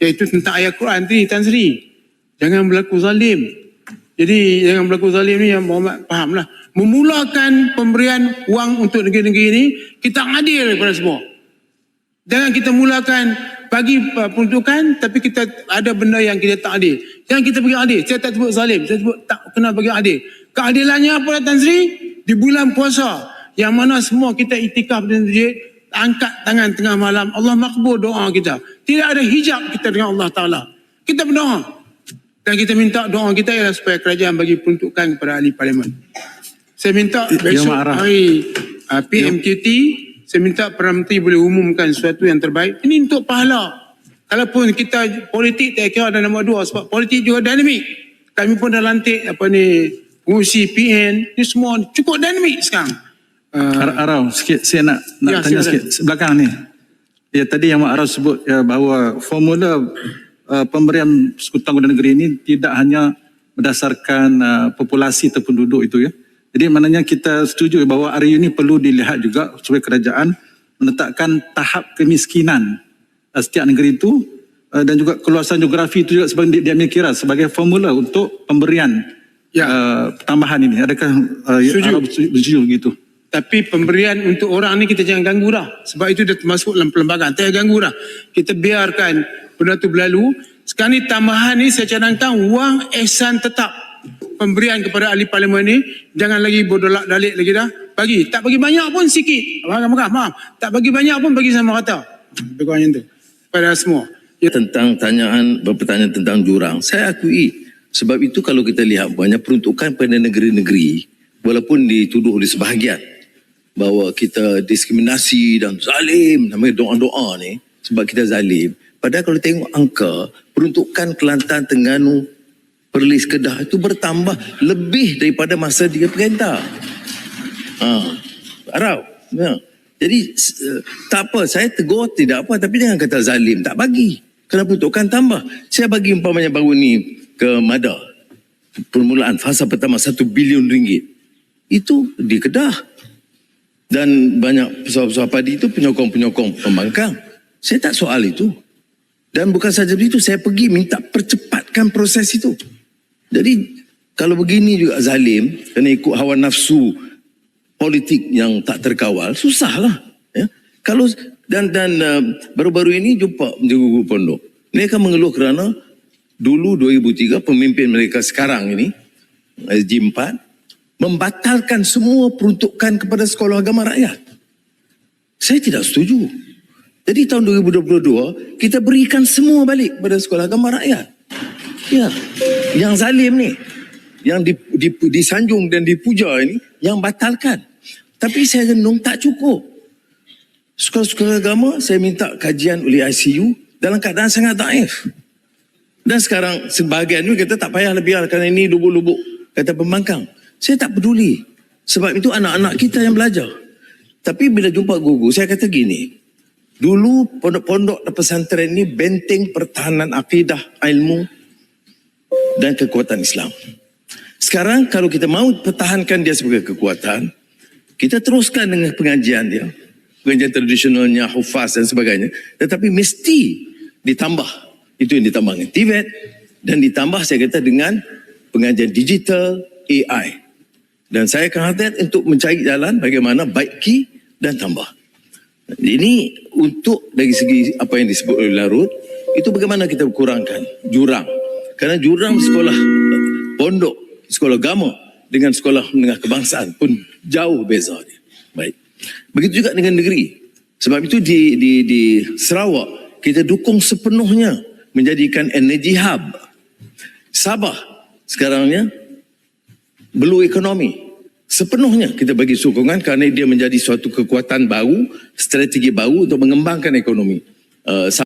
iaitu tentang ayat Quran tadi, Tan Sri. Jangan berlaku zalim. Jadi jangan berlaku zalim ni yang Muhammad fahamlah. Memulakan pemberian wang untuk negeri-negeri ini, kita adil kepada semua. Jangan kita mulakan bagi peruntukan tapi kita ada benda yang kita tak adil. Jangan kita bagi adil. Saya tak sebut zalim, saya sebut tak kena bagi adil. Keadilannya apa Tan Sri? Di bulan puasa yang mana semua kita iktikaf di masjid, angkat tangan tengah malam, Allah makbul doa kita. Tidak ada hijab kita dengan Allah Ta'ala. Kita berdoa. Dan kita minta doa kita ialah supaya kerajaan bagi peruntukan kepada ahli parlimen. Saya minta besok hari PMKT, saya minta Perdana Menteri boleh umumkan sesuatu yang terbaik. Ini untuk pahala. Kalaupun kita politik tak kira ada nombor 2 sebab politik juga dinamik. Kami pun dah lantik pengurusi PN, ni semua cukup dinamik sekarang. Arau, sikit saya nak tanya sikit belakang ni. Ya, tadi yang Mak Arau sebut bahawa formula pemberian sekutu anggota negeri ini tidak hanya berdasarkan populasi atau penduduk itu ya. Jadi maknanya kita setuju bahawa RU ini perlu dilihat juga supaya kerajaan menetapkan tahap kemiskinan setiap negeri itu dan juga keluasan geografi itu juga sebagai dia kira sebagai formula untuk pemberian tambahan ini. Adakah Arab setuju gitu? Tapi pemberian untuk orang ni kita jangan ganggu dah. Sebab itu dah termasuk dalam perlembagaan. Tak ganggu dah. Kita biarkan benda tu berlalu. Sekarang ni tambahan ni saya cadangkan wang ihsan tetap. Pemberian kepada ahli parlimen ni jangan lagi bodolak dalik lagi dah. Bagi. Tak bagi banyak pun sikit. Maaf. Tak bagi banyak pun bagi sama rata. Lebih kurang macam tu. Pada semua. Tentang pertanyaan tentang jurang. Saya akui. Sebab itu kalau kita lihat banyak peruntukan pada negeri-negeri. Walaupun dituduh oleh sebahagian. Bahawa kita diskriminasi dan zalim. Namanya doa-doa ni. Sebab kita zalim. Padahal kalau tengok angka. Peruntukan Kelantan, Terengganu, Perlis, Kedah itu bertambah lebih daripada masa dia perintah. Arau. Ya. Jadi tak apa. Saya tegur tidak apa. Tapi jangan kata zalim. Tak bagi. Kerana peruntukan tambah. Saya bagi umpamanya baru ni ke Mada. Permulaan fasa pertama 1 bilion ringgit. Itu di Kedah. Dan banyak pesawat-pesawat padi itu penyokong-penyokong pembangkang. Saya tak soal itu. Dan bukan saja begitu, saya pergi minta percepatkan proses itu. Jadi kalau begini juga zalim, kena ikut hawa nafsu politik yang tak terkawal, susahlah. Ya? Kalau dan baru-baru ini jumpa di Guru Pondok. Mereka mengeluh kerana dulu 2003 pemimpin mereka sekarang ini, SG4, membatalkan semua peruntukan kepada sekolah agama rakyat. Saya tidak setuju. Jadi tahun 2022, kita berikan semua balik kepada sekolah agama rakyat. Ya, yang zalim ni, yang disanjung dan dipuja ini, yang batalkan. Tapi saya renung tak cukup. Sekolah-sekolah agama, saya minta kajian oleh ICU dalam keadaan sangat daif. Dan sekarang sebahagian ni kita tak payah lebih kerana ini lubuk-lubuk kata pembangkang. Saya tak peduli. Sebab itu anak-anak kita yang belajar. Tapi bila jumpa guru, saya kata gini. Dulu pondok-pondok dan pesantren ini benteng pertahanan akidah, ilmu dan kekuatan Islam. Sekarang kalau kita mahu pertahankan dia sebagai kekuatan, kita teruskan dengan pengajian dia. Pengajian tradisionalnya, hufaz dan sebagainya. Tetapi mesti ditambah. Itu yang ditambah dengan TVET. Dan ditambah saya kata dengan pengajian digital, AI. Dan saya akan hati-hati untuk mencari jalan bagaimana baiki dan tambah. Ini untuk dari segi apa yang disebut oleh Larut, itu bagaimana kita kurangkan jurang. Kerana jurang sekolah pondok, sekolah agama dengan sekolah menengah kebangsaan pun jauh beza dia. Baik. Begitu juga dengan negeri. Sebab itu di Sarawak kita dukung sepenuhnya menjadikan energy hub. Sabah sekarangnya blue economy. Sepenuhnya kita bagi sokongan kerana dia menjadi suatu kekuatan baru, strategi baru untuk mengembangkan ekonomi Sabah.